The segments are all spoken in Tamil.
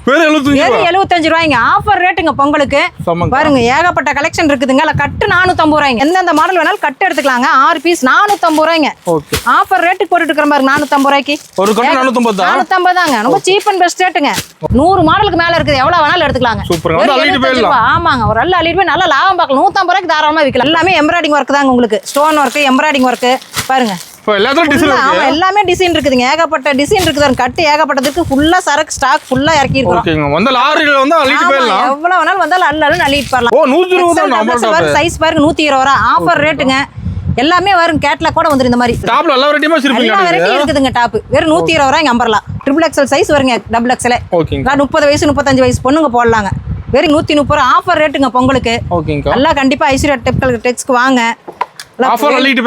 வெறும் 75 ரூபாய்ங்க. ஆஃபர் ரேட்டுங்க பொங்கலுக்கு. பாருங்க ஏகப்பட்ட கலெக்ஷன் இருக்குதுங்க. கட்டு 450 ரூபாய்ங்க. எந்தெந்த மாடல் வேணாலும் கட்டு எடுத்துக்கலாங்க. 6 பீஸ் 450 ரூபாய்ங்க. ஆஃபர் ரேட்டுக்கு போட்டுட்டு இருக்கிற பாருங்க 450 ரூபாய்க்கு. ஒரு கட்டு 450 தாங்க. ரொம்ப சீப் அண்ட் பெஸ்ட் ரேட்டுங்க. 100 மாடலுக்கு மேல இருக்குது. எவ்வளவு வேணாலும் எடுத்துக்கலாங்க. ஆமாங்க. ஒரு அள்ள அள்ளிட்டு போய் நல்லா லாபம் பார்க்கலாம். 150 ரூபாய்க்கு தாராளமா விற்கலாம். எல்லாமே எம்ப்ராய்டிங் ஒர்க் தாங்க உங்களுக்கு. ஸ்டோன் ஒர்க், எம்ப்ராய்டிங் ஒர்க் பாருங்க. எல்லாமே டிசைன் இருக்குதுங்க. ஏகப்பட்ட டிசைன் இருக்குது. கட்டு ஏகப்பட்டதுக்கு ஃபுல்லா சரக்கு ஸ்டாக் ஃபுல்லா இறக்கி இருக்கோம். ஓகேங்க. வந்த லாரில வந்து அள்ளிட்டு போயிடலாம். எவ்வளவு வேணாலும் வந்தாலும் அள்ளிட்டு போறலாம். ஓ 120 தான் நம்ம சைஸ் பாருங்க 120 ரூபாய். ஆஃபர் ரேட்டுங்க. எல்லாமே வரும். கேட்லாக் கூட வந்து இந்த மாதிரி டாப்ல எல்லா வெரைட்டியுமே வச்சிருப்பீங்க. எல்லா வெரைட்டி இருக்குதுங்க. டாப் வெறும் 120 ரூபாய்ங்க. அம்பர்லா ட்ரிபிள் எக்ஸ்எல் சைஸ் வருங்க. Double XL. ஓகேங்க. 30 வயசு 35 வயசு பொண்ணுங்க போடலாங்க. வெறும் 130 ரூபாய். ஆஃபர் ரேட்டுங்க பொங்கலுக்கு. ஓகேங்க. எல்லாம் கண்டிப்பா ஐஸ்வர்யா டெக்ஸ்க்கு வாங்க. ஆஃபர் அள்ளிட்டு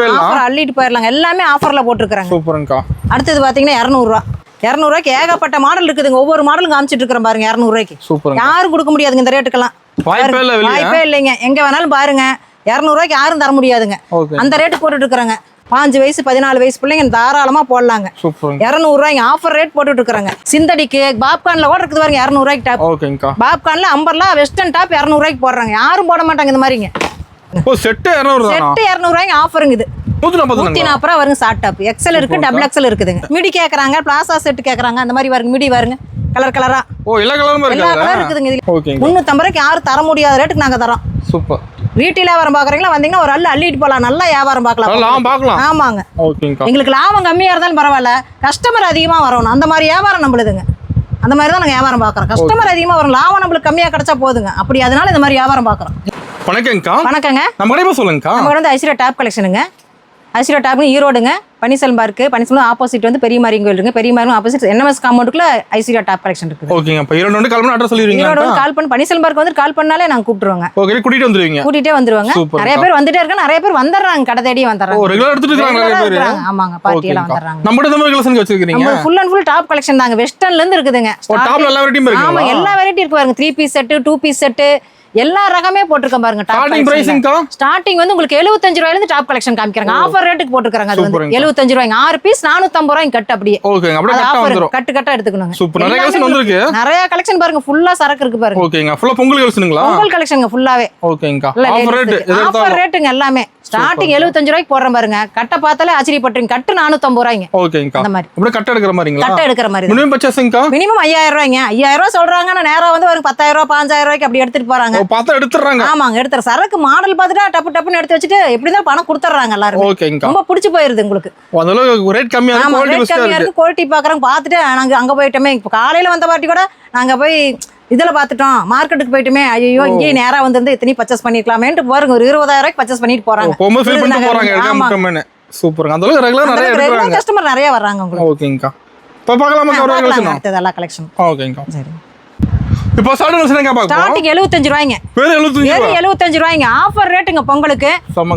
போயிடலாம். எல்லாமே ஆஃபர்ல போட்டுருக்காங்க. சூப்பர்ங்கா. அடுத்தது பாத்தீங்கன்னா 200 ரூபாய். 200 ரூபாய்க்கு ஏகப்பட்ட மாடல் இருக்குதுங்க. ஒவ்வொரு மாடலும் காமிச்சிட்டு இருக்கிறேன் பாருங்க. 200 ரூபாய்க்கு யாரும் கொடுக்க முடியாதுங்க இந்த ரேட்டுக்கெல்லாம். வாய்ப்பே இல்லைங்க. எங்க வேணாலும் பாருங்க. 200 ரூபாய்க்கு யாரும் தர முடியாதுங்க. அந்த ரேட்டு போட்டுட்டு இருக்கிறாங்க. 5 வயசு 14 வயசு பிள்ளைங்க தாராளமா போடலாங்க. 200 ரூபாய்க்கு ஆஃபர் ரேட் போட்டுட்டு இருக்காங்க. சிந்தடிக்கு பாப்கார்ன்ல கூட இருக்குது பாருங்க. 200 ரூபாய்க்கு டாப். பாப்கார்ன்ல அம்பர்லா வெஸ்டர்ன் டாப் 200 ரூபாய்க்கு போடுறாங்க. யாரும் போட மாட்டாங்க இந்த மாதிரிங்க. செட் 200 ரூபாய்க்கு ஆஃபருங்க. இது 140 ரூபா வருங்க. ஷார்ட் டாப் எக்ஸ்எல் இருக்கு, டபுள் எக்ஸ்எல் இருக்குதுங்க. மிடி கேக்குறாங்க, பிளாசா செட் கேக்குறாங்க. அந்த மாதிரி வருங்க. மிடி வருங்க கலர் கலரா. எல்லா கலரும் இருக்குதுங்க. 350 ரூபாய்க்கு யாரும் தர முடியாத ரேட்டுக்கு நாங்க தரோம். சூப்பர். ரீட்டைல் வியாபாரம் பாக்குறீங்களா வந்தீங்கன்னா ஒரு அள்ளிட்டு போலாம். நல்லா வியாபாரம் பார்க்கலாம். ஆமாங்க. எங்களுக்கு லாபம் கம்மியா இருந்தாலும் பரவாயில்ல. கஸ்டமர் அதிகமா வரணும். அந்த மாதிரி வியாபாரம் நம்மளுதுங்க. அந்த மாதிரி தான் நாங்க வியாபாரம் பாக்குறோம். கஸ்டமர் அதிகமா வரும். லாபம் நம்மளுக்கு கம்மியா கிடைச்சா போதுங்க. அப்படி அதனால இந்த மாதிரி வியாபாரம் பாக்குறோம். வணக்கங்க. நம்ம கடையை சொல்லுங்கக்கா. நம்ம வந்து ஐஸ்வர்யா டாப் கலெக்ஷனுங்க. ஐஸ்வர்யா டாப் ஈரோடுங்க. பனிசல் பார்க்கு. பனிசல் ஆப்போசிட் வந்து பெரிய மாரியம்மன் கோயில் இருக்கு. பெரிய மாரியம்மன் ஆப்போசிட் என்எம்எஸ் காம்பவுண்டுக்குள்ள ஐஸ்வர்யா டாப் கலெக்ஷன் இருக்கு. ஓகேங்க. அப்ப ஈரோடு வந்து கால் பண்ணி அட்ரஸ் சொல்லிருவீங்க. ஈரோடு கால் பண்ணி பனிசல் பார்க் வந்து கால் பண்ணாலே நாங்க கூப்பிடுவோங்க. ஓகே. கூட்டிட்டே வந்துருவாங்க. நிறைய பேர் வந்துட்டே இருக்காங்க. நிறைய பேர் வந்துடுறாங்க. கடை தேடி வந்துடுறாங்க. ஓ ரெகுலர் எடுத்துட்டு இருக்காங்க நிறைய பேர். ஆமாங்க. பார்ட்டி எல்லாம் வந்துடுறாங்க. நம்ம இந்த மாதிரி கலெக்ஷன் வச்சிருக்கீங்க. நம்ம full and full top collection தாங்க. வெஸ்டர்ன்ல இருந்து இருக்குதுங்க. டாப்ல எல்லா வெரைட்டியும் இருக்கு. ஆமா எல்லா வெரைட்டி இருக்கு பாருங்க. 3 பீஸ் செட், 2 பீஸ் செட் எல்லா ரகமே போட்டுருக்கேன் பாருங்க. ஸ்டார்டிங் வந்து உங்களுக்கு 75 ரூபாயில இருந்து டாப் கலெக்ஷன் காமிக்கிறாங்க. ஆஃபர் ரேட்டுக்கு போட்டுருக்காங்க. அது வந்து 75 ரூபாய்ங்க. 6 பீஸ் 450 ரூபாய்க்கு கட். அப்படியே கட்டு கட்டா எடுத்துக்கணும். நிறைய கலெக்ஷன் பாருங்க. ஃபுல்லா சரக்கு இருக்கு பாருங்க. ஓகேங்க. ஃபுல்லா பொங்கல் கலெக்ஷனுங்களா? பொங்கல் கலெக்ஷன் ஃபுல்லாவே. ஓகேங்க. ஆஃபர் ரேட்டுங்க எல்லாமே. ஸ்டார்டிங் 75 ரூபாய்க்கு போடுற பாருங்க. கட்ட பார்த்தாலே ஆச்சரியப்படுறீங்க. கட்டு 450 ரூபாய்ங்க. ஓகேங்க. அந்த மாதிரி அப்படியே கட்ட எடுக்கிற மாதிரிங்களா? கட்ட எடுக்கிற மாதிரி. மினிமம் பர்சேஸ்ங்கா மினிமம் 5000 ரூபாய்ங்க. 5000 ரூபாய் சொல்றாங்க. ஆனா நேரா வந்து ஒரு 10000 ரூபாய் 5000 ரூபாய்க்கு அப்படி எடுத்துட்டு போறாங்க. பார்த்தா எடுத்துறாங்க. ஆமாங்க. எடுத்துற சரக்கு மாடல் பார்த்துட்டா டப்பு டப்புன்னு எடுத்து வச்சுட்டு எப்படிதான் பணம் கொடுத்துறாங்க எல்லாரும். ஓகேங்க. ரொம்ப பிடிச்சு போயிருது உங்களுக்கு. அதனால ரேட் கம்மியா இருக்கு. குவாலிட்டி பாக்குறோம். பார்த்துட்டு நாங்க அங்க போயிட்டோமே. இப்ப காலையில வந்த பார்ட்டி கூட நாங்க போய் இதுல பாத்துட்டோம். மார்க்கெட்டுக்கு போயிட்டுமே. ஐயோ இங்கே நேரா வந்து இத்தனை பர்ச்சேஸ் பண்ணிக்கலாமேன்ட்டு பாருங்க. ஒரு 20000 ரூபாய்க்கு பர்ச்சேஸ் பண்ணிட்டு போறாங்க. சூப்பர். அந்த அளவுக்கு ரெகுலர் நிறைய எடுக்கறாங்க. கஸ்டமர் நிறைய வர்றாங்க உங்களுக்கு. ஓகேங்கா. இப்ப பார்க்கலாமா ஒரு கலெக்ஷன்? அடுத்து எல்லா கலெக்ஷன். ஓகேங்கா. சரி. இப்போ ஸ்டார்டிங் பார்ப்போம். ஸ்டார்டிங் 75 ரூபாய்ங்க. வெறும் 75 ரூபாய்ங்க. ஆஃபர் ரேட்டுங்க பொங்கலுக்கு.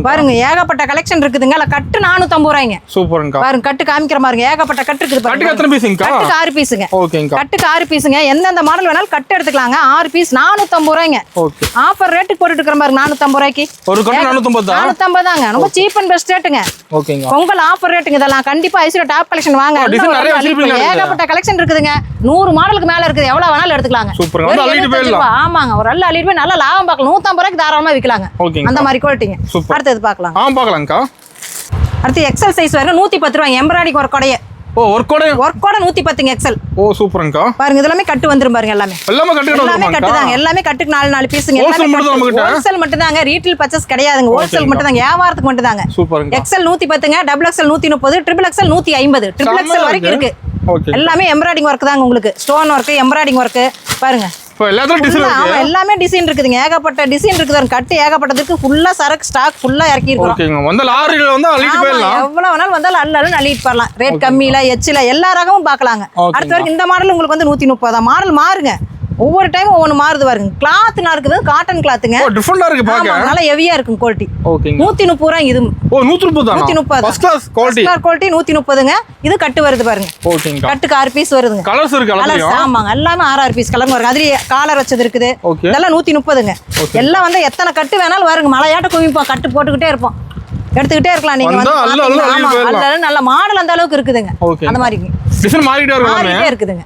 பாருங்க ஏகப்பட்ட கலெக்ஷன் இருக்குதுங்க. கட்டு 450 ரூபாய்ங்க. சூப்பர்ங்கா. பாருங்க கட்டு காமிக்கிற பாருங்க. ஏகப்பட்ட கட்டு இருக்குது பாருங்க. கட்டு எத்தனை பீஸ்ங்கா? கட்டு 6 பீஸ்ங்க. ஓகேங்கா. கட்டுக்கு 6 பீஸ்ங்க. எந்தெந்த மாடல் வேணாலும் கட்டு எடுத்துக்கலாங்க. 6 பீஸ் 450 ரூபாய்ங்க. ஓகே. ஆஃபர் ரேட்டுக்கு போட்டுட்டு இருக்கிறேன் பாருங்க. 450 ரூபாய்க்கு. ஒரு கட்டு 450 தாங்க. ரொம்ப சீப் அண்ட் பெஸ்ட் ரேட்டுங்க. ஓகேங்க. பொங்கல் ஆஃபர் ரேட்டுங்க. இதெல்லாம் கண்டிப்பா ஐஸ்வர்யா டாப் கலெக்ஷன் வாங்க. ஏகப்பட்ட கலெக்ஷன் இருக்குதுங்க. 100 மாடலுக்கு மேல இருக்குது. எவ்வளவு வேணாலும் எடுத்துக்கலாங்க. சூப்பர். ஆமாங்க. ஒரு அள்ளிட்டு போய் நல்லா லாபம் பார்க்கலாம். 150 ரூபாய்க்கு தாராளமா விற்கலாங்க. அந்த மாதிரி குவாலிட்டிங்க. அடுத்தது பார்க்கலாம். பார்க்கலாம்க்கா. அடுத்து எக்ஸ்எல் சைஸ் வர 110 ரூபாய். எம்ப்ராய்டிங் ஒர்க் உடைய. ஓ ஒர்க் கோட 110ங்க எக்ஸ்எல். ஓ சூப்பர்ங்கா. பாருங்க இதெல்லாம் கட்டு வந்துரும் பாருங்க. எல்லாமே கட்டு தாங்க. எல்லாமே கட்டுக்கு 4 பீஸ்ங்க. ஹோல்சேல் மட்டும் தாங்க. ரீட்டைல் பர்ச்சேஸ் கிடையாதுங்க. ஹோல்சேல் மட்டும் தாங்க. வியாபாரத்துக்கு மட்டும் தாங்க. சூப்பர்ங்க. எக்ஸ்எல் 110ங்க, double XL 130, triple XL 150. Triple XL வரைக்கும் இருக்கு. எல்லாமே எம்ப்ராய்டிங் ஒர்க் தாங்க உங்களுக்கு. ஸ்டோன் ஒர்க், எம்ப்ராய்டிங் ஒர்க் பாருங்க. எல்லாமே டிசைன் இருக்குதுங்க. ஏகப்பட்ட டிசைன் இருக்குது. கட்டு ஏகப்பட்டதுக்கு ஃபுல்லா சரக்கு ஸ்டாக் ஃபுல்லா இறக்கி இருக்கோம். ஓகேங்க. வந்த லாரில வந்து அள்ளிட்டு போயிடலாம். எவ்வளவு வேணாலும் வந்தாலும் அள்ளிட்டு போறலாம். ரேட் கம்மியில எச்சில எல்லா ரகமும் பார்க்கலாங்க. அடுத்த வரைக்கும் இந்த மாடல் உங்களுக்கு வந்து 130 மாடல் மாறுங்க. ஒவ்வொரு டைம் ஒவ்வொரு மாறுது பாருங்க. கிளாத்னா இருக்குது. காட்டன் கிளாத்துங்க. ஓ டிஃபரண்டா இருக்கு பாக்க. நல்லா ஹெவியா இருக்கும் குவாலிட்டி. ஓகேங்க. 130 ரூபாய் இது. ஓ 130 தான். 130. First class quality. First quality 130ங்க. இது கட்டு வருது பாருங்க. ஓகேங்க. கட்டுக்கு 6 பீஸ் வருதுங்க. கலர்ஸ் இருக்கு கலர்ஸ். ஆமாங்க. எல்லாமே 6 பீஸ் கலர் வருது. அதுல காலர் வச்சது இருக்குது. இதெல்லாம் 130ங்க. எல்லாம் வந்து எத்தனை கட்டு வேணாலும் வருங்க. மலையாட்ட குவிப்போம். கட்டு போட்டுக்கிட்டே இருப்போம். எடுத்துக்கிட்டே இருக்கலாம். நீங்க வந்து நல்ல மாடல் அந்த அளவுக்கு இருக்குதுங்க. அந்த மாதிரி டிசைன் மாறிட்டே இருக்குதுங்க.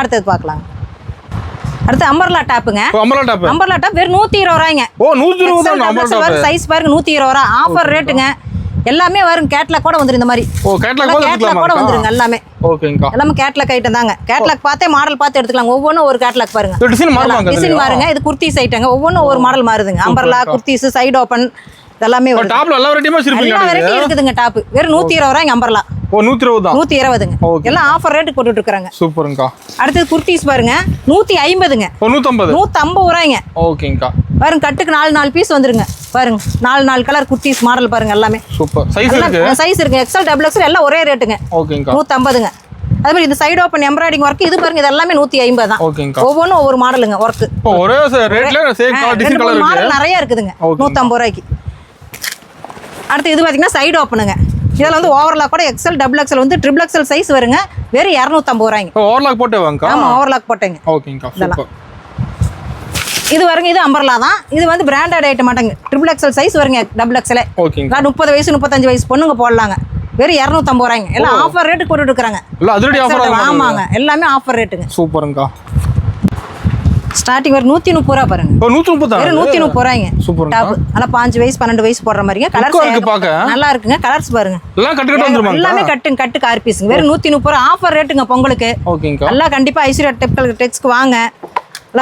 அடுத்தது பார்க்கலாம். அடுத்து அம்பர்லா டாப்புங்க. Umbrella top. அம்பர்லா டாப் வெறும் 120 ரூபாய்ங்க. ஓ 120 தான் அம்பர்லா டாப். சைஸ் பாருங்க 120 ரூபா. ஆஃபர் ரேட்டுங்க. எல்லாமே வரும் கேட்லாக் கூட வந்துரும் இந்த மாதிரி. ஓ கேட்லாக் கூட வந்துருங்க எல்லாமே. ஓகேங்கா. எல்லாமே கேட்லாக் ஐட்டம் தாங்க. கேட்லாக் பார்த்தே மாடல் பார்த்து எடுத்துக்கலாம். ஒவ்வொன்றும் ஒரு கேட்லாக் பாருங்க. டிசைன் மாறுவாங்க. டிசைன் மாறுங்க. இது குர்த்திஸ் ஐட்டங்க. ஒவ்வொன்றும் ஒரு மாடல் மாறுதுங்க. அம்பர்லா, குர்த்திஸ், சைடு ஓபன் இதெல்லாமே வரும். டாப்ல எல்லா வெரைட்டியுமே வச்சிருப்பீங்க. எல்லா வெரைட்டி இருக்குதுங்க டாப். வெறும் 120 ரூபாய்ங்க அம்பர்லா. ஓ 120 தான். 120ங்க. எல்லாம் ஆஃபர் ரேட் போட்டுட்டு இருக்காங்க. சூப்பர்ங்கா. அடுத்து குர்த்திஸ் பாருங்க 150ங்க. ஓ 150. 150 ரூபாய்ங்க. ஓகேங்கா. பாருங்க கட்டுக்கு 4 பீஸ் வந்துருங்க. பாருங்க 4 கலர் குர்த்திஸ் மாடல் பாருங்க எல்லாமே. சூப்பர். சைஸ் இருக்கு. சைஸ் இருக்கு. எக்ஸ்எல், டபுள் எக்ஸ்எல் எல்லாம் ஒரே ரேட்டுங்க. ஓகேங்கா. 150ங்க. அதே மாதிரி இந்த சைடு ஓபன் எம்ப்ராய்டிங் வர்க் இது பாருங்க இது எல்லாமே 150 தான். ஓகேங்கா. ஒவ்வொன்றும் ஒவ்வொரு மாடலுங்க வர்க். இப்போ ஒரே ரேட்ல சேம் டிசைன் கலர் இருக்கு. மாடல் நிறைய இருக்குதுங்க. 150 ரூபாய்க்கு. அடுத்து இது பாத்தீங்கன்னா சைடு ஓபனுங்க. இதெல்லாம் வந்து ஓவர்லாக் கூட எக்ஸ்எல், டபுள் எக்ஸ்எல் வந்து ட்ரிபிள் எக்ஸ்எல் சைஸ் வருங்க. வெறும் 250 ரூபாய்ங்க. ஓவர்லாக் போட்டே வாங்க. ஆமா ஓவர்லாக் போட்டேங்க. ஓகேங்கா. சூப்பர். இது வருங்க இது அம்பர்லா தான். இது வந்து பிராண்டட் ஐட்டம் மாட்டங்க. ட்ரிபிள் எக்ஸ்எல் சைஸ் வருங்க டபுள் எக்ஸ்எல். ஓகேங்க. 30 வயசு 35 வயசு பொண்ணுங்க போடலாங்க. வெறும் 250 ரூபாய்ங்க. எல்லாம் ஆஃபர் ரேட் போட்டுட்டு இருக்காங்க. இல்ல அதிரடி ஆஃபர். ஆமாங்க எல்லாமே ஆஃபர் ரேட்டுங்க. சூப்பர்ங்கா. ஸ்டார்டிங் ஒரு 130 ரூபா பாருங்க. ஓ 130 தான். வெறும் 130 ரூபாய்ங்க. சூப்பர். டாப் நல்லா 5 வயசு 12 வயசு போடுற மாதிரிங்க. கலர்ஸ் நல்லா இருக்குங்க. கலர்ஸ் பாருங்க. எல்லாம் கட்டு வந்துருமா? எல்லாமே கட்டு கார் பீஸ்ங்க. வெறும் 130 ரூபா ஆஃபர் ரேட்டுங்க பொங்கலுக்கு. ஓகேங்கா. எல்லாம் கண்டிப்பா ஐஸ்வர்யா டெக்ஸ்க்கு வாங்க.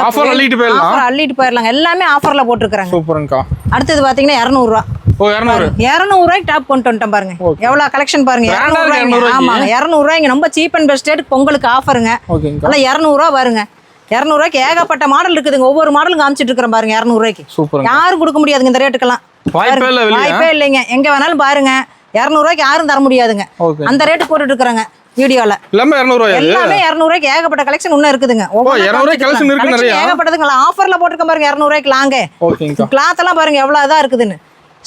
ஆஃபர் அள்ளிட்டு போயிடலாம். ஆஃபர் அள்ளிட்டு போயிடலாம். எல்லாமே ஆஃபர்ல போட்டுருக்காங்க. சூப்பர்ங்கா. அடுத்து பாத்தீங்கன்னா 200 ரூபா. ஓ 200. 200 ரூபாய்க்கு டாப் கொண்டு வந்துட்டோம் பாருங்க. எவ்வளவு கலெக்ஷன் பாருங்க. 200 ரூபாய்ங்க. ஆமாங்க 200 ரூபாய்ங்க. ரொம்ப சீப் அண்ட் பெஸ்ட் ரேட் பொங்கலுக்கு ஆஃபருங்க. ஓகேங்கா. எல்லாம் 200 ரூபா வருங்க. 200 ரூபாய்க்கு ஏகப்பட்ட மாடல் இருக்குதுங்க. ஒவ்வொரு மாடலும் காமிச்சிட்டு இருக்கிறோம் பாருங்க. 200 ரூபாய்க்கு சூப்பர். யாரும் கொடுக்க முடியாதுங்க இந்த ரேட்டுக்கெல்லாம். வாய்ப்பே இல்லைங்க. எங்க வேணாலும் பாருங்க. 200 ரூபாய்க்கு யாரும் தர முடியாதுங்க. அந்த ரேட்டு போட்டுட்டு இருக்காங்க வீடியோல. எல்லாமே 200 ரூபாய். எல்லாமே 200 ரூபாய்க்கு ஏகப்பட்ட கலெக்ஷன் இன்னும் இருக்குதுங்க. 200 ரூபாய்க்கு கலெக்ஷன் இருக்கு நிறைய. ஏகப்பட்டதுங்க. ஆஃபர்ல போட்டுருக்க பாருங்க 200 ரூபாய்க்கு லாங்க. ஓகேங்கா. கிளாத் எல்லாம் பாருங்க எவ்வளவு இதா இருக்குதுன்னு.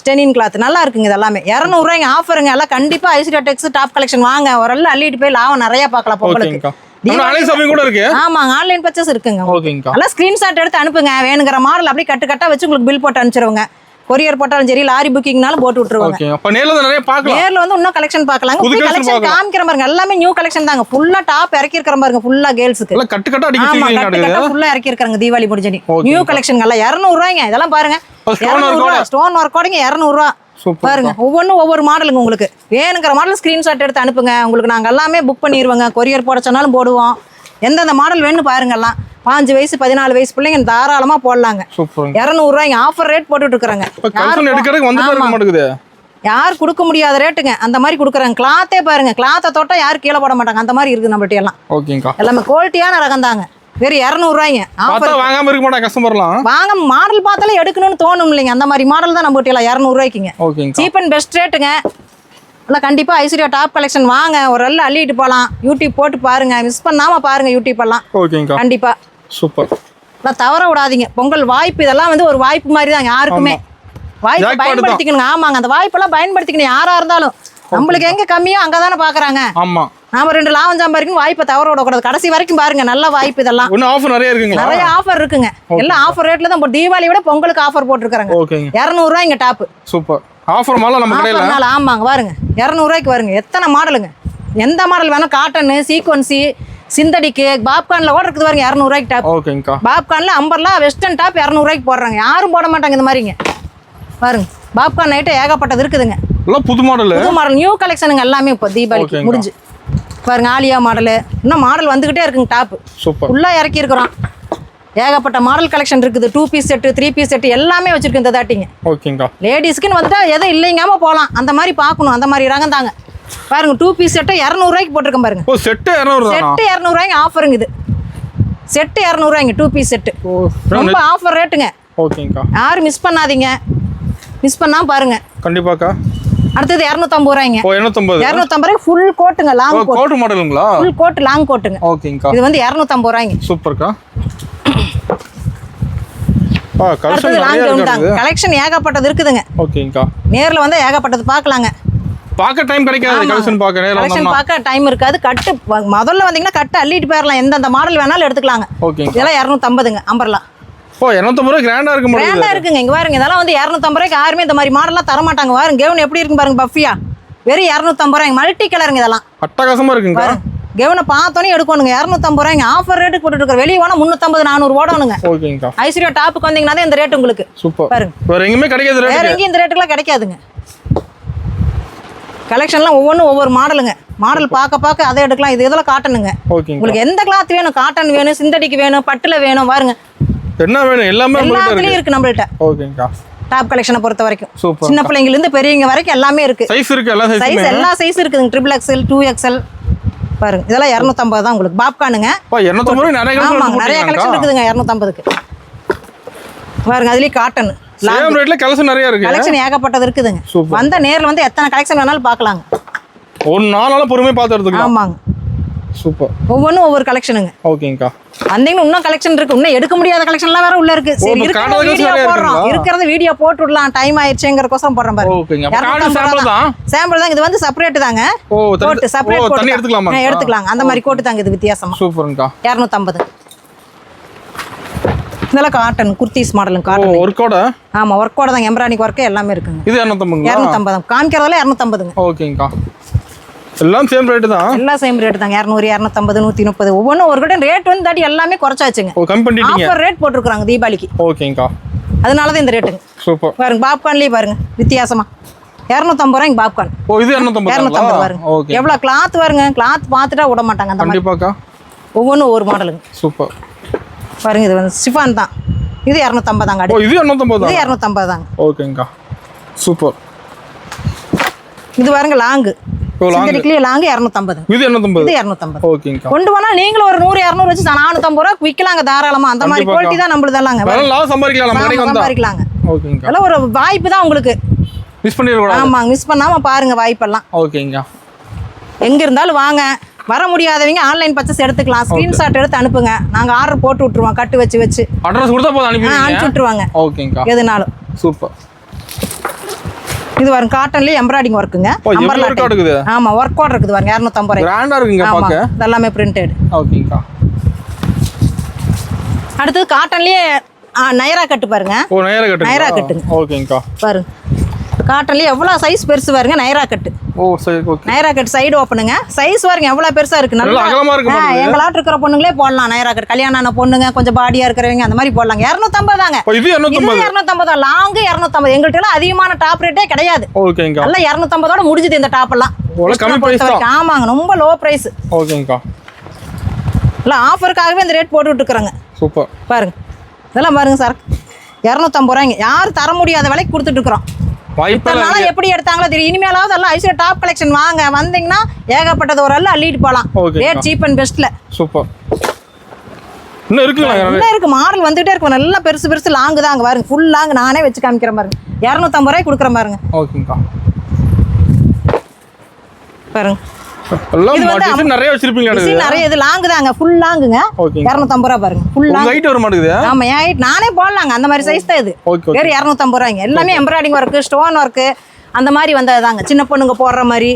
ஸ்டெனின் கிளாத் நல்லா இருக்குங்க. இது எல்லாமே 200 ரூபாய்க்கு ஆஃபருங்க. எல்லாம் கண்டிப்பா ஐஸ்வர்யா டெக்ஸ் டாப் கலெக்ஷன் வாங்க. ஒரு எல்லாம் அள்ளிட்டு போய் லாபம் நிறைய பார்க்கலாம் பொங்கலுக்கு. ஆன்லைன் ஷாப்பிங் கூட இருக்கு. ஆமாங்க ஆன்லைன் பர்ச்சேஸ் இருக்குங்க. ஓகேங்கா. எல்லாம் ஸ்கிரீன்ஷாட் எடுத்து அனுப்புங்க. வேணுங்கிற மாடல் அப்படியே கட்டா வச்சு உங்களுக்கு பில் போட்டு அனுப்பிச்சிருவாங்க. கொரியர் போட்டாலும் சரி லாரி புக்கிங்னாலும் போட்டு விட்டுருவாங்க. ஓகே. அப்ப நேர்ல வந்து நிறைய பார்க்கலாம். நேர்ல வந்து இன்னும் கலெக்ஷன் பார்க்கலாங்க. புது கலெக்ஷன் காமிக்கிற பாருங்க. எல்லாமே நியூ கலெக்ஷன் தாங்க. ஃபுல்லா டாப் இறக்கி இருக்கிற பாருங்க. ஃபுல்லா கேர்ள்ஸ்க்கு. எல்லாம் கட்டு அடிக்க கட்டு ஃபுல்லா இறக்கி இருக்காங்க. தீபாவளி முடிஞ்சனி நியூ கலெக்ஷன் எல்லாம் 200 ரூபாய்ங்க. இதெல்லாம் பாருங்க. ஸ்டோன் ஒர்க்கோடங்க 200 ரூபா. பாருங்க ஒவ்வொன்றும் ஒவ்வொரு மாடலுங்க. உங்களுக்கு வேணுங்கிற மாடல் ஸ்கிரீன்ஷாட் எடுத்து அனுப்புங்க. உங்களுக்கு நாங்க எல்லாமே புக் பண்ணிடுவோங்க. கொரியர் போட சொன்னாலும் போடுவோம். எந்தெந்த மாடல் வேணும் பாருங்க. எல்லாம் 5 வயசு 14 வயசு பிள்ளைங்க தாராளமா போடலாங்க. 200 ரூபாய்ங்க ஆஃபர் ரேட் போட்டுட்டு இருக்காங்க. யார் கொடுக்க முடியாத ரேட்டுங்க. அந்த மாதிரி கொடுக்குறாங்க. கிளாத்தே பாருங்க. கிளாத்தை தொட்டா யாரும் கீழே போட மாட்டாங்க. அந்த மாதிரி இருக்கு நம்மகிட்ட எல்லாம். எல்லாமே குவாலிட்டியான ரகம் தாங்க. வெறும் 200 ரூபாய்ங்க. வாங்காம இருக்க மாட்டாங்க கஸ்டமர்லாம். வாங்க மாடல் பார்த்தாலே எடுக்கணும்னு தோணும் இல்லைங்க. அந்த மாதிரி மாடல் தான் நம்மகிட்ட எல்லாம் 200 ரூபாய்க்குங்க. சீப் அண்ட் பெஸ்ட் ரேட்டுங்க. எல்லாம் கண்டிப்பா ஐஸ்வர்யா டாப் கலெக்ஷன் வாங்க. ஒரு எல்லாம் அள்ளிட்டு போகலாம். யூடியூப் போட்டு பாருங்க. மிஸ் பண்ணாம பாருங்க யூடியூப் எல்லாம். கண்டிப்பா சூப்பர். எல்லாம் தவற விடாதீங்க. பொங்கல் வாய்ப்பு இதெல்லாம் வந்து ஒரு வாய்ப்பு மாதிரி தான் யாருக்குமே. வாய்ப்பு பயன்படுத்திக்கணுங்க. ஆமாங்க அந்த வாய்ப்பெல்லாம் பயன்படுத்திக்கணும். யாரா இருந்தாலும் நம்மளுக்கு எங்க கம்மியோ அங்கதானே பாக்குறாங்க. நாம 2 லாபம் சம்பாதிக்கணும். வாய்ப்பை தவற விடக்கூடாது. கடைசி வரைக்கும் பாருங்க. நல்ல வாய்ப்பு இதெல்லாம். நிறைய ஆஃபர் இருக்குங்க. எல்லாம் ஆஃபர் ரேட்ல தான். தீபாவளி விட பொங்கலுக்கு ஆஃபர் போட்டுருக்காங்க. 200 ரூபாய்ங்க டாப். சூப்பர். ஆஃபர் மால நம்ம கடையில. ஆமாங்க பாருங்க 200 ரூபாய்க்கு வருங்க. எத்தனை மாடலுங்க. எந்த மாடல் வேணும். காட்டன், சீக்வன்சி, சிந்தடிக்கு, பாப்கார்ன்ல கூட இருக்குது பாருங்க. 200 ரூபாய்க்கு டாப். பாப்கார்ன்ல அம்பர்லா வெஸ்டர்ன் டாப் 200 ரூபாய்க்கு போடுறாங்க. யாரும் போட மாட்டாங்க இந்த மாதிரிங்க. பாருங்க பாப்கார்ன் ஐட்டம் ஏகப்பட்டது இருக்குதுங்க. புது மாடல் நியூ கலெக்ஷனுங்க. எல்லாமே இப்போ தீபாவளிக்கு முடிஞ்சு பாருங்க. ஆலியா மாடல் இன்னும் மாடல் வந்துகிட்டே இருக்குங்க. டாப் ஃபுல்லா இறக்கி இருக்கிறோம். ஏகப்பட்ட மாடல் கலெக்ஷன் இருக்குது. 2 பீஸ் செட்டு 3 பீஸ் செட்டு எல்லாமே வச்சிருக்கு இந்த தாட்டிங்க. லேடிஸ்க்குன்னு வந்துட்டா எதுவும் இல்லைங்காம போகலாம். அந்த மாதிரி பார்க்கணும். அந்த மாதிரி ரகம் தாங்க. பாருங்க 2 பீஸ் செட்டு 200 ரூபாய்க்கு போட்டிருக்கேன் பாருங்க. செட்டு 200 ரூபாய்க்கு ஆஃபருங்க. இது செட்டு 200 ரூபாய்ங்க. 2 பீஸ் செட்டு ரொம்ப ஆஃபர் ரேட்டுங்க. யாரும் மிஸ் பண்ணாதீங்க. மிஸ் பண்ணாம பாருங்க கண்டிப்பாக்கா. அடுத்தது 250 ரூபாய்ங்க. 250 ரூபாய்க்கு ஃபுல் கோட்டுங்க. லாங் கோட் மாடலுங்களா? ஃபுல் கோட் லாங் கோட்டுங்க. ஓகேங்கா. இது வந்து 250 ரூபாய்ங்க. சூப்பர்க்கா. கலெக்ஷன் ஏகப்பட்டது இருக்குதுங்க. ஓகேங்கா. நேர்ல வந்து ஏகப்பட்டது பார்க்கலாங்க. பார்க்க டைம் கிடைக்காது. கலெக்ஷன் பார்க்க டைம் இருக்காது. கட்டு முதல்ல வந்தீங்கன்னா கட்டு அள்ளிட்டு போயிடலாம். எந்தெந்த மாடல் வேணாலும் எடுத்துக்கலாங்க. இதெல்லாம் 250ங்க அம்பர்லா. 250 ரூபாய் கிராண்டா இருக்கு. கிராண்டா இருக்குங்க. இங்க பாருங்க இதெல்லாம் வந்து 250 ரூபாய்க்கு யாருமே இந்த மாதிரி மாடல்லாம் தர மாட்டாங்க. பாருங்க கவுன் எப்படி இருக்கு பாருங்க. பஃபியா வெறும் 250 ரூபாய்ங்க. மல்டி கலருங்க. இதெல்லாம் அட்டகாசமா இருக்குங்க. கெவனை பார்த்தோன்னே எடுக்கணுங்க. 250 ரூபாய்ங்க ஆஃபர் ரேட்டுக்கு போட்டுட்டு இருக்கோம். வெளியே போனால் 350 400 ஓடணுங்க. ஓகேங்கக்கா. ஐஸ்வர்யா டாப்புக்கு வந்தீங்கன்னா தான் இந்த ரேட் உங்களுக்கு. சூப்பர். பாருங்க வேற எங்கேயுமே கிடைக்காது வேற எங்கேயும் இந்த ரேட்டுக்குலாம் கிடைக்காதுங்க. கலெக்ஷன்லாம் ஒவ்வொன்றும் ஒவ்வொரு மாடலுங்க. மாடல் பார்க்க அதை எடுக்கலாம். இது இதெல்லாம் காட்டனுங்க. உங்களுக்கு எந்த கிளாத் வேணும், காட்டன் வேணும், சிந்தடிக் வேணும், பட்டுல வேணும், பாருங்க என்ன வேணும் எல்லாத்துலயும் இருக்கு நம்மள்ட்ட. ஓகேங்கக்கா. டாப் கலெக்ஷனை பொறுத்த வரைக்கும் சூப்பர். சின்ன பிள்ளைங்கல இருந்து பெரியவங்க வரைக்கும் எல்லாமே இருக்கு. சைஸ் இருக்கு, எல்லா சைஸ் இருக்குங்க. XXL 2XL பாருங்க. இதெல்லாம் 250 தான் உங்களுக்கு. பாப்கார்னுங்க. 250 நிறைய கலெக்ஷன் இருக்குதுங்க 250க்கு. பாருங்க அதுலயே காட்டன் சேம் ரேட்ல கலெக்ஷன் நிறைய இருக்கு. கலெக்ஷன் ஏகப்பட்டது இருக்குதுங்க. வந்த நேர்ல வந்து எத்தனை கலெக்ஷன் வேணாலும் பார்க்கலாங்க. ஒரு நாளால பொறுமையா பார்த்து எடுத்துக்கலாம். ஆமாங்க. சூப்பர். ஒவ்வொன்றும் ஒவ்வொரு கலெக்ஷனுங்க. ஓகேங்கக்கா. வந்தீங்கன்னா இன்னும் கலெக்ஷன் இருக்கு. இன்னும் எடுக்க முடியாத கலெக்ஷன்லாம் வேற உள்ள இருக்கு. சரி இருக்கிறத வீடியோ போட்டு விடலாம். டைம் ஆயிடுச்சுங்கறதுக்கோசரம் போடுறேன் பாருங்க. ஓகேங்க. கார்டு சாம்பிள் தான். சாம்பிள் தான். இது வந்து செப்பரேட் தாங்க. போட்டு செப்பரேட் போட்டு தண்ணி எடுத்துக்கலாமா? எடுத்துக்கலாங்க. அந்த மாதிரி கோட் தாங்க இது வித்தியாசமா. சூப்பர்ங்கக்கா. 250. இதெல்லாம் காட்டன் குர்தீஸ் மாடலுங்க. காட்டன் ஒர்க்கோட. ஆமா ஒர்க்கோட தான். எம்ப்ராய்டிங் ஒர்க் எல்லாமே இருக்குங்க. இது 250. 250 காமிக்கிறதுல 250ங்க. ஓகேங்கக்கா. எல்லாம் சேம் ரேட் தான். எல்லாம் சேம் ரேட் தாங்க. 200 250 130 ஒவ்வொன்றும் ஒரு கிட்ட ரேட் வந்து தாடி எல்லாமே குறைச்சாச்சுங்க. கம்மி பண்ணிட்டீங்க. ஆஃபர் ரேட் போட்டுருக்காங்க தீபாவளிக்கு. ஓகேங்கக்கா. அதனால தான் இந்த ரேட்டுங்க. சூப்பர். பாருங்க பாப்கார்ன்லயே பாருங்க வித்தியாசமா 250 ரூபாய்க்கு பாப்கார்ன். இது 250 பாருங்க. எவ்வளவு கிளாத் பாருங்க. கிளாத் பார்த்துட்டா விட மாட்டாங்க அந்த மாதிரி. கண்டிப்பாக்கா. ஒவ்வொன்றும் ஒவ்வொரு மாடலுங்க. சூப்பர். பாருங்க இது வந்து சிஃபான் தான். இது 250 தாங்க. இது 250 இது 250 தாங்க. ஓகேங்கக்கா. சூப்பர். இது பாருங்க லாங். சிந்தடிக்லயே லாங் 250. இது 250. இது 250. ஓகேங்கக்கா. கொண்டு போனா நீங்களும் ஒரு 100 200 வச்சு 450 ரூபாய்க்கு விக்கலாங்க தாராளமா. அந்த மாதிரி குவாலிட்டி தான் நம்மளுதெல்லாங்க. லாபம் சம்பாதிக்கலாம் நம்ம கடைக்கு வந்தா. சம்பாதிக்கலாங்க. ஓகேங்கக்கா. அதெல்லாம் ஒரு வாய்ப்பு தான் உங்களுக்கு. மிஸ் பண்ணிர கூடாது. ஆமா மிஸ் பண்ணாம பாருங்க வாய்ப்பெல்லாம். ஓகேங்கக்கா. எங்க இருந்தாலும் வாங்க. வர முடியாதவங்க ஆன்லைன் பர்ச்சேஸ் எடுத்துக்கலாம். ஸ்கிரீன்ஷாட் எடுத்து அனுப்புங்க. நாங்க ஆர்டர் போட்டு விட்டுருவோம். கட்டு வச்சு அட்ரஸ் கொடுத்தா போதும் அனுப்பி விட்டுருவாங்க. ஓகேங்கக்கா. எதுனாலும். சூப்பர். இது வரும் காட்டன்லயே எம்ப்ராய்டிங் ஒர்க்குங்க. ஆமா ஒர்க் கோட் இருக்குது பாருங்க 250 ரூபாய். கிராண்டா இருக்குங்க பாக்க. இதெல்லாம் பிரிண்டட். ஓகேங்கக்கா. அடுத்து காட்டன்லயே நைரா கட்டு பாருங்க. நைரா கட்டுங்க. ஓகேங்கக்கா. பாருங்க காட்டன்லயே எவ்வளவு சைஸ் பெருசு பாருங்க. நைரா கட்டு. சரி ஓகே. நைரா கட் சைடு ஓபனுங்க. சைஸ் பாருங்க எவ்வளவு பெருசா இருக்கு. நல்லா அகலமா இருக்கு. எங்களாட்ட இருக்கிற பொண்ணுங்களே போடலாம் நைரா கட். கல்யாணம் ஆன பொண்ணுங்க கொஞ்சம் பாடியா இருக்கிறவங்க அந்த மாதிரி போடலாம். 250 தாங்க. இது 250 லாங் 250. எங்கள்ட்ட எல்லாம் அதிகமான டாப் ரேட்டே கிடையாது. ஓகேங்கக்கா. எல்லாம் 250 முடிஞ்சது இந்த டாப் எல்லாம். கம்மி பிரைஸ் தான். ஆமாங்க ரொம்ப லோ பிரைஸ். ஓகேங்கக்கா. இல்ல ஆஃபர்க்காகவே இந்த ரேட் போட்டுட்டு இருக்காங்க. சூப்பர். பாருங்க இதெல்லாம் பாருங்க சார் 250 ரூபாய்ங்க. யாரும் தர முடியாத விலைக்கு கொடுத்துட்டு இருக்கிறோம். வாய்ப்பெல்லாம் எப்படி எடுத்தாங்களோ தெரியும். இனிமேலாவது எல்லாம் ஐஸ்வர்யா டாப் கலெக்ஷன் வாங்க. வந்தீங்கன்னா ஏகப்பட்டது ஒரு எல்லாம் அள்ளிட்டு போகலாம். ரேட் சீப் அண்ட் பெஸ்ட்ல. சூப்பர். இன்னும் இருக்குங்களா? இன்னும் இருக்கு. மாடல் வந்துட்டே இருக்கும். நல்லா பெருசு பெருசு லாங் தான். பாருங்க ஃபுல் லாங் நானே வச்சு காமிக்கிறேன் பாருங்க. 250 ரூபாய்க்கு கொடுக்குறேன் பாருங்க. ஓகேங்கக்கா. பாருங்க நிறைய வச்சிருப்பீங்க. நிறைய இது லாங் தாங்க. ஃபுல் லாங்குங்க. 250 ரூபாய் பாருங்க. Full long. ஹைட் வர மாட்டேங்குது. ஆமா என் ஹைட் நானே போடலாங்க. அந்த மாதிரி சைஸ் தான் இது. வேற 250 ரூபாய்ங்க. எல்லாமே எம்ப்ராய்டிங் ஒர்க் ஸ்டோன் ஒர்க் அந்த மாதிரி வந்ததுதாங்க. சின்ன பொண்ணுங்க போடுற மாதிரி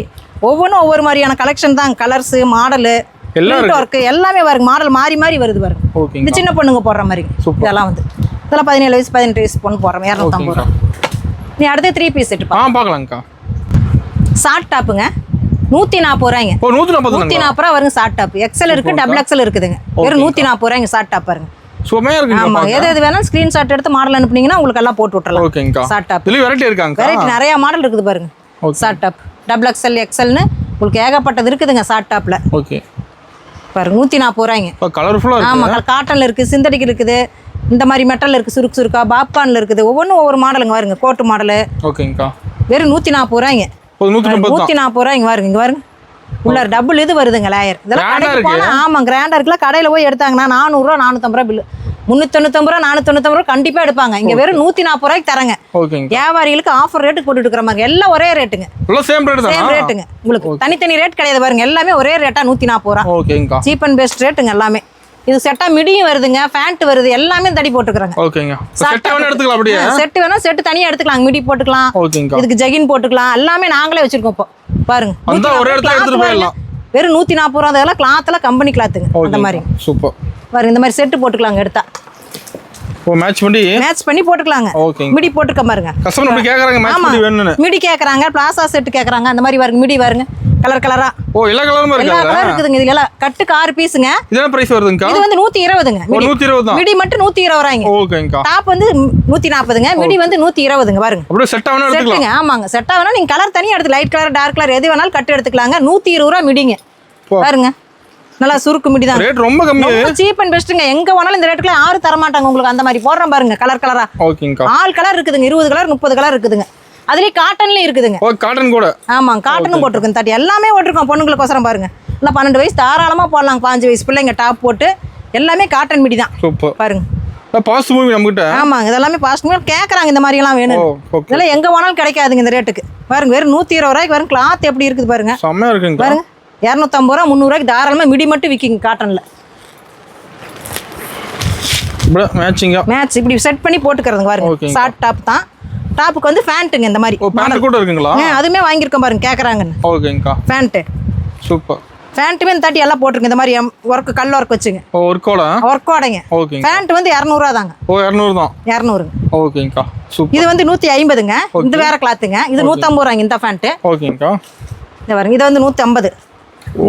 ஒவ்வொன்றும் ஒவ்வொரு மாதிரியான கலெக்ஷன் தான். கலர்ஸ் மாடலு ஒர்க் எல்லாமே வருங்க. மாடல் மாறி மாறி வருது பாருங்க. இது சின்ன பொண்ணுங்க போடுற மாதிரி. இதெல்லாம் வந்து இதெல்லாம் 17 வயசு 18 வயசு பொண்ணு போடுறோம். 250 ரூபாய். நீ அடுத்து 3 பீஸ் செட் பார்க்கலாம்க்கா. ஷார்ட் டாப்புங்க 140 ரூபாய்ங்க. 140 ரூபா வருங்க ஷார்ட் டாப். எக்ஸல் இருக்கு, டபுள் எக்ஸல் இருக்குதுங்க. வெறும் 140 ரூபாய்ங்க ஷார்ட் டாப் பாருங்க. சுமையா இருக்கு. ஆமா எது வேணாலும் ஸ்கிரீன்ஷாட் எடுத்து மாடல் அனுப்புனீங்கன்னா உங்களுக்கு எல்லாம் போட்டு விட்டுறலாம். ஓகேங்கக்கா. ஷார்ட் டாப் இதுல வெரைட்டி இருக்காங்க. வெரைட்டி நிறைய மாடல் இருக்குது பாருங்க. ஷார்ட் டாப் டபுள் எக்ஸல் எக்ஸல்னு உங்களுக்கு ஏகப்பட்டது இருக்குதுங்க ஷார்ட் டாப்ல. ஓகே பாருங்க 140 ரூபாய்ங்க. கலர்ஃபுல்லா இருக்கு. ஆமா காட்டன்ல இருக்கு, சிந்தடிக் இருக்குது, இந்த மாதிரி மெட்டல் இருக்கு, சுருக்கு சுருக்கா பாப்கார்ன்ல இருக்குது. ஒவ்வொன்றும் ஒவ்வொரு மாடலுங்க பாருங்க. கோட்டு மாடலு. ஓகேங்கக்கா. வெறும் 140 ரூபாய்ங்க. 140 ரூபாய்ங்க பாருங்க. இங்க பாருங்க உள்ள டபுள் இது வருதுங்க லேயர். இதெல்லாம் கடைக்கு போனா ஆமா கிராண்டா இருக்குல்ல. கடையில போய் எடுத்தாங்கன்னா 400 ரூபா 450 ரூபா பில்லு. 399 ரூபா 499 ரூபா கண்டிப்பா எடுப்பாங்க. இங்க வெறும் 140 ரூபாய்க்கு தரங்க. வியாபாரிகளுக்கு ஆஃபர் ரேட்டு போட்டுட்டு இருக்கிற மாதிரி. எல்லாம் ஒரே ரேட்டுங்க. சேம் ரேட்டுங்க. உங்களுக்கு தனித்தனி ரேட் கிடையாது பாருங்க. எல்லாமே ஒரே ரேட்டா 140 ரூபா. சீப் அண்ட் பெஸ்ட் ரேட்டுங்க எல்லாமே. இது செட்டா மிடியும் வருதுங்க, பேண்ட் வருது, எல்லாமே தடி போட்டுக்கறாங்க. ஓகேங்க. செட் வேணா எடுத்துக்கலாம் அப்படியே. செட் வேணா செட் தனியா எடுத்துக்கலாம். மிடி போட்டுக்கலாம். இதுக்கு ஜகின் போட்டுக்கலாம். எல்லாமே நாங்களே வச்சிருக்கோம் இப்போ. பாருங்க. அந்த ஒரே இடத்துல எடுத்துட்டு போயிடலாம். வெறும் 140 ரூபா. அதெல்லாம் கிளாத்ல கம்பெனி கிளாத்துங்க. அந்த மாதிரி. சூப்பர். பாருங்க இந்த மாதிரி செட் போட்டுக்கலாங்க எடுத்தா. மேட்ச் பண்ணி போட்டுக்கலாங்க. மிடி போட்டுக்க பாருங்க. கஸ்டமர் அப்படி கேக்குறாங்க மேட்ச் பண்ணி வேணும்னு. மிடி கேக்குறாங்க, பிளாசா செட் கேக்குறாங்க. அந்த மாதிரி பாருங்க மிடி பாருங்க. கலர் கலரா. ஓ எல்லா கலருமே எல்லா கலர் இருக்குதுங்க. இது எல்லாம் கட்டுக்கு 6 பீஸுங்க. இதென்ன பிரைஸ் வருதுங்கக்கா? இது வந்து 120ங்க. 120 தான். மிடி மட்டும் 120 ரூபாய்ங்க. ஓகேங்கக்கா. டாப் வந்து 140ங்க. மிடி வந்து 120ங்க பாருங்க. அப்படியே செட் ஆவனா எடுத்துக்கலாம். ஆமாங்க. செட் ஆவனா நீங்க கலர் தனியா எடுத்து லைட் கலர் டார்க் கலர் எது வேணாலும் கட்டு எடுத்துக்கலாங்க. 120 ரூபாய் மிடிங்க. பாருங்க. நல்லா சுருக்கு மிடி தான். ரேட் ரொம்ப கம்மி. ரொம்ப சீப் அண்ட் பெஸ்ட்ங்க. எங்க வேணாலும் இந்த ரேட்டுக்குள்ள யாரும் தர மாட்டாங்க உங்களுக்கு. அந்த மாதிரி போடுறேன் பாருங்க கலர் கலரா. ஓகேங்கக்கா. ஆல் கலர் இருக்குதுங்க. 20 கலர் 30 கலர் இருக்குதுங்க. அதுலயே காட்டன்லயும் இருக்குதுங்க. ஓ காட்டன் கூட. ஆமாங்க. காட்டனும் போட்டுருக்கோம். தட்டி எல்லாமே போட்டுருக்கோம் பொண்ணுங்களுக்கோசரம் பாருங்க. இல்லை 12 வயசு தாராளமா போடலாம். 5 வயசு பிள்ளைங்க டாப் போட்டு எல்லாமே காட்டன் மிடி தான். சூப்பர் பாருங்க. பாஸ்ட் மூவி நம்மகிட்ட. ஆமாங்க. இதெல்லாமே பாஸ்ட் மூவி கேட்குறாங்க இந்த மாதிரி எல்லாம் வேணும். இதெல்லாம் எங்க வேணாலும் கிடைக்காதுங்க இந்த ரேட்டுக்கு. பாருங்க வெறும் 120 ரூபாய்க்கு வரும். கிளாத் எப்படி இருக்குது பாருங்க. செம்மையா இருக்குங்க. பாருங்க 250 ரூபா 300 ரூபாய்க்கு தாராளமா மிடி மட்டும் விற்கிங்க காட்டன்ல. மேட்ச் இப்படி செட் பண்ணி போட்டுக்கிறதுங்க பாருங்க. ஷார்ட் டாப் தான். டாப்புக்கு வந்து ஃபேண்ட்டுங்க இந்த மாதிரி. ஓ பேண்ட் கூட இருக்குங்களா? அதுமே வாங்கியிருக்கோம் பாருங்க கேட்குறாங்கன்னு. ஓகேங்கக்கா. Pant super. ஃபேண்ட்டுமே தட்டி எல்லாம் போட்டுருங்க இந்த மாதிரி ஒர்க் கல் ஒர்க் வச்சுங்க. ஓ ஒர்க்கோடைங்க. ஓகே. ஃபேண்ட் வந்து 200 ரூபா தாங்க. ஓ 200 தான். 200ங்க. ஓகேங்கக்கா. சூப்பர். இது வந்து 150ங்க. இது வேற கிளாத்துங்க. இது 150 ரூபாய்ங்க இந்த ஃபேண்ட். ஓகேங்கக்கா. இந்த பாருங்க இது வந்து 150.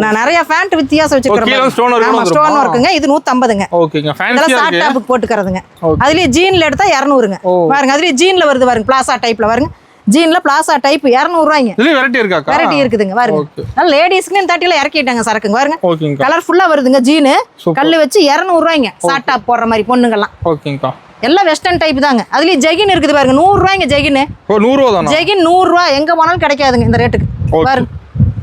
நான் நிறைய ஃபேண்ட் வித்தியாசம் வச்சிருக்கேன். ஸ்டோன் ஒர்க்குங்க. இது 150ங்க. ஓகேங்க. ஃபேன்சியா இருக்கு. ஷார்ட் டாப்புக்கு போட்டுக்கிறதுங்க. அதுலயே ஜீன்ல எடுத்தா 200ங்க. பாருங்க அதுலயே ஜீன்ல வருது பாருங்க. பிளாசா டைப்ல பாருங்க. ஜீன்ல பிளாசா டைப் 200 ரூபாய்ங்க. இதுல வெரைட்டி இருக்காக்கா? வெரைட்டி இருக்குதுங்க பாருங்க. நல்ல லேடிஸ்க்கு இந்த தட்டில இறக்கிட்டாங்க சரக்குங்க பாருங்க. ஓகேங்க. கலர்ஃபுல்லா வருதுங்க ஜீன். கல்லு வச்சு 200 ரூபாய்ங்க. ஷார்ட் டாப் போடுற மாதிரி பொண்ணுங்கலாம். ஓகேங்கக்கா. எல்லாம் வெஸ்டர்ன் டைப் தாங்க. அதுலயே ஜெகின் இருக்குது பாருங்க. 100 ரூபாய்ங்க ஜெகின். ஓ 100 ரூபா தானா? ஜெகின் 100 ரூபாய். எங்க போனாலும் கிடைக்காதுங்க இந்த ரேட்டுக்கு. பாருங்க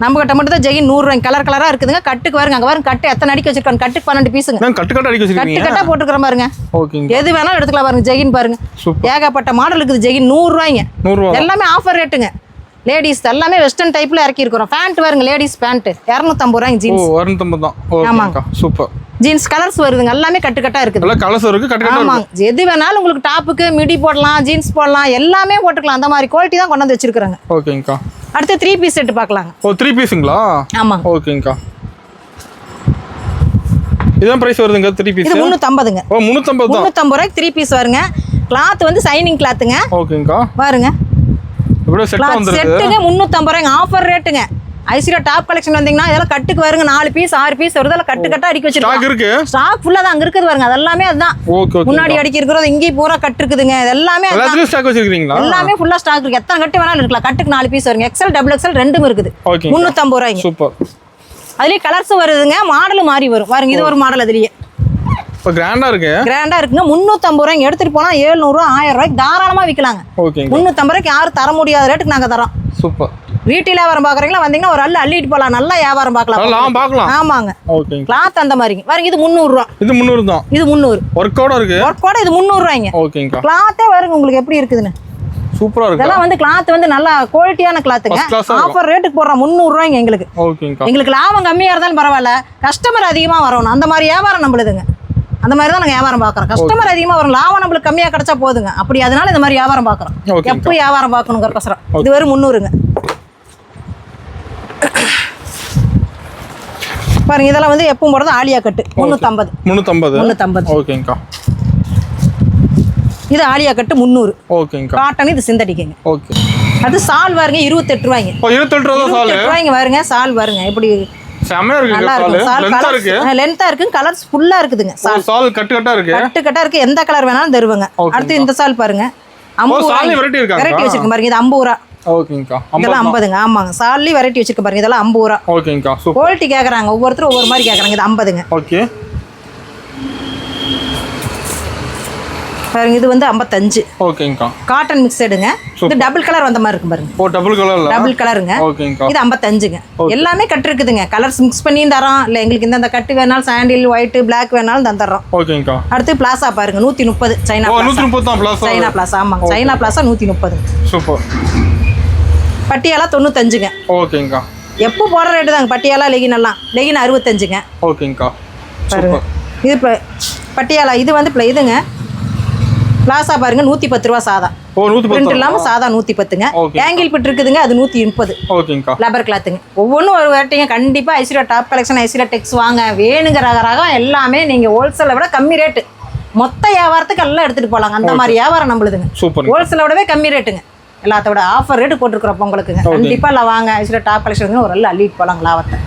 நம்ம கிட்ட மட்டும் தான் ஜெகின் 100 ரூபாய். கலர் கலரா இருக்குதுங்க. கட்டுக்கு பாருங்க. அங்க பாருங்க கட்டு எத்தனை அடிக்க வச்சிருக்காங்க. கட்டுக்கு 12 பீஸுங்க. நான் கட்டு அடிக்க வச்சிருக்கீங்க. கட்டு கட்டா போட்டுக்கற பாருங்க. ஓகேங்க. எது வேணாலும் எடுத்துக்கலாம் பாருங்க. ஜெகின் பாருங்க. ஏகப்பட்ட மாடல் இருக்குது. ஜெகின் 100 ரூபாய்ங்க. 100 ரூபாய். எல்லாமே ஆஃபர் ரேட்டுங்க. லேடிஸ் எல்லாமே வெஸ்டர்ன் டைப்ல இறக்கி இருக்கோம். பேண்ட் பாருங்க. லேடிஸ் பேண்ட் 250 ரூபாய்ங்க ஜீன்ஸ். ஓ 250 தான். ஓகேங்கக்கா. சூப்பர். ஜீன்ஸ் கலர்ஸ் வருதுங்க. எல்லாமே கட்டு கட்டா இருக்குது. எல்லா கலர்ஸ் இருக்கு. கட்டு கட்டா இருக்கு. ஆமாங்க. எது வேணாலும் உங்களுக்கு டாப்புக்கு மிடி போடலாம். ஜீன்ஸ் போடலாம். எல்லாமே போட்டுக்கலாம். அந்த மாதிரி குவாலிட்டி தான் கொண்டு வந்து வச்சிருக்காங்க. ஓகேங்கக்கா. அடுத்து 3 பீஸ் செட் பார்க்கலாங்க. ஓ 3 பீஸ்ங்களா? ஆமாங்க. ஓகேங்கக்கா. இதான் பிரைஸ் வருதுங்க 3 பீஸ். இது 350ங்க. ஓ 350 தான். 350 ரூபாய்க்கு 3 பீஸ் வருங்க. கிளாத் வந்து ஷைனிங் கிளாத்துங்க. ஓகேங்கக்கா. பாருங்க. இவ்வளவு செட் வந்திருக்கு. செட்டுங்க 350 ரூபாய்ங்க. ஆஃபர் ரேட்டுங்க. ஐஸ்வர்யா டாப் கலெக்ஷன் வந்தீங்கன்னா இதெல்லாம் கட்டுக்கு வருங்க. 4 பீஸ் 6 பீஸ் வருது. அதெல்லாம் கட்டு கட்டா அடிக்க வச்சிருக்காங்க. ஸ்டாக் இருக்கு. ஸ்டாக் ஃபுல்லா தான் அங்க இருக்குது பாருங்க. அதெல்லாமே அதுதான். ஓகே. முன்னாடி அடிக்க இருக்கிறது இங்கே பூரா கட்டு இருக்குதுங்க. எல்லாமே எல்லாத்துலயும் ஸ்டாக் வச்சிருக்கீங்களா? எல்லாமே ஃபுல்லா ஸ்டாக் இருக்கு. எத்தனை கட்டு வேணாலும் இருக்கலாம். கட்டுக்கு 4 பீஸ் வருங்க. எக்ஸ்எல் டபுள் எக்ஸ்எல் ரெண்டும் இருக்குது. 350 ரூபாய்ங்க. சூப்பர். அதுலயே கலர்ஸ் வருதுங்க. மாடலும் மாறி வரும் பாருங்க. இது ஒரு மாடல். அதுலயே இப்போ கிராண்டா இருக்கு. கிராண்டா இருக்குங்க. 350 ரூபாய்க்கு எடுத்துட்டு போனா 700 ரூபாய் 1000 ரூபாய்க்கு தாராளமா விற்கலாங்க. ஓகே. 350 ரூபாய்க்கு யாரும் தர முடியாத ரேட்டுக்கு நாங்க தரோம். சூப்பர். ரீட்டைல் வியாபாரம் பாக்குறீங்களா வந்தீங்கன்னா ஒரு அள்ளிட்டு போலாம். நல்லா வியாபாரம் பார்க்கலாம். ஆமாங்க. ஓகே. கிளாத் அந்த மாதிரிங்க பாருங்க. இது 300 ரூபாய். இது 300 தான். இது 300. ஒர்க்கோட இருக்கு. ஒர்க்கோட இது 300 ரூபாய்ங்க. ஓகேங்கா. கிளாத்தே பாருங்க உங்களுக்கு எப்படி இருக்குதுன்னு. சூப்பரா இருக்கு. இதெல்லாம் வந்து கிளாத் வந்து நல்ல குவாலிட்டியான கிளாத்துங்க. ஆஃபர் ரேட்டுக்கு போடுறோம் 300 ரூபாய்ங்க எங்களுக்கு. ஓகேங்கா. எங்களுக்கு லாபம் கம்மியா இருந்தாலும் பரவாயில்ல. கஸ்டமர் அதிகமா வரணும். அந்த மாதிரி வியாபாரம் நம்மளுதுங்க. அந்த மாதிரி தான் நாங்கள் வியாபாரம் பார்க்குறோம். கஸ்டமர் அதிகமாக வரும். லாபம் நம்மளுக்கு கம்மியாக கிடைச்சா போதுங்க. அப்படி அதனால இந்த மாதிரி வியாபாரம் பார்க்குறோம். எப்போ வியாபாரம் பார்க்கணுங்கிறக்கோசரம். இது வெறும் 300ங்க. பாருங்க இதெல்லாம் வந்து எப்பவும் போடுறது ஆலியா கட்டு 350. ஓகேங்கா. இது ஆலியா கட்டு 300. ஓகேங்கா. காட்டன் இது சிந்தடிக்குங்க. ஓகே. அது சால் பாருங்க 28 ரூபாய்ங்க. 28 ரூபாய் சால். 28 ரூபாய்ங்க பாருங்க. சால் பாருங்க எப்படி செமையா இருக்கு. சால் லெந்தா இருக்கு. லெந்தா இருக்கு. கலர்ஸ் ஃபுல்லா இருக்குதுங்க. சால் கட்டு கட்டா இருக்கு. கட்டு கட்டா இருக்கு. எந்த கலர் வேணாலும் தருவாங்க. அடுத்து இந்த சால் பாருங்க. 50 சால் வெரைட்டி இருக்காங்க. வெரைட்டி வச்சிருக்கேன் பாருங்க. இது 50 ரூபாய். ஓகேங்கா. இதெல்லாம் 50ங்க. ஆமாங்க. சால்லி வெரைட்டி வச்சிருக்க பாருங்க. இதெல்லாம் 50 ரூபாய். ஓகேங்கா. சூப்பர். குவாலிட்டி கேக்குறாங்க. ஒவ்வொருத்தரும் ஒவ்வொரு மாதிரி கேக்குறாங்க. இது 50ங்க. ஓகே. பாருங்க இது வந்து 55. ஓகேங்கா. காட்டன் மிக்ஸடுங்க. இது டபுள் கலர் வந்த மாதிரி இருக்கும் பாருங்க. ஓ டபுள் கலர்ல. டபுள் கலருங்க. ஓகேங்கா. இது 55ங்க. எல்லாமே கட்டு இருக்குதுங்க. கலர்ஸ் மிக்ஸ் பண்ணி தரோம். இல்ல எங்களுக்கு இந்த கட்டு வேணாலும் சாண்டில் ஒயிட் பிளாக் வேணாலும் தந்துறோம். ஓகேங்கா. அடுத்து பிளாசா பாருங்க 130. China plaza. 130 தான் பிளாசா. China plaza. ஆமாங்க. China plaza 130. சூப்பர். பட்டியாலா 95ங்க. ஓகேங்கா. எப்போ போடுற ரேட்டு தாங்க. பட்டியாலா லெகின் எல்லாம். லெகின் 65ங்க. ஓகேங்கா. சூப்பர். இது பட்டியாலா இது வந்து இதுங்க. பிளாசா பாருங்க 110 ரூபாய் சாதா. ஓ 110. பிரிண்ட் இல்லாம சாதா 110ங்க. ஆங்கிள் பிட் இருக்குதுங்க. அது 130. ஓகேங்கா. லப்பர் கிளாத்துங்க. ஒவ்வொன்றும் ஒரு வெரைட்டிங்க. கண்டிப்பா ஐஸ்வர்யா டாப் கலெக்ஷன் ஐஸ்வர்யா டெக்ஸ் வாங்க. வேணுங்கிற ரகம் எல்லாமே நீங்க ஹோல்சேலை விட கம்மி ரேட்டு. மொத்த வியாபாரத்துக்கு எல்லாம் எடுத்துட்டு போலாங்க. அந்த மாதிரி வியாபாரம் நம்மளுதுங்க. சூப்பர். ஹோல்சேலை விடவே கம்மி ரேட்டுங்க. எல்லாத்தோட ஆஃபர் ரேட்டு போட்டுருக்குறோம் பொங்கலுக்குங்க. கண்டிப்பா இல்லை வாங்க. ஆக்சுவலாக டாப் கலெக்ஷன் ஒரு நல்ல அள்ளிட்டு போகலாம் லாபத்தை.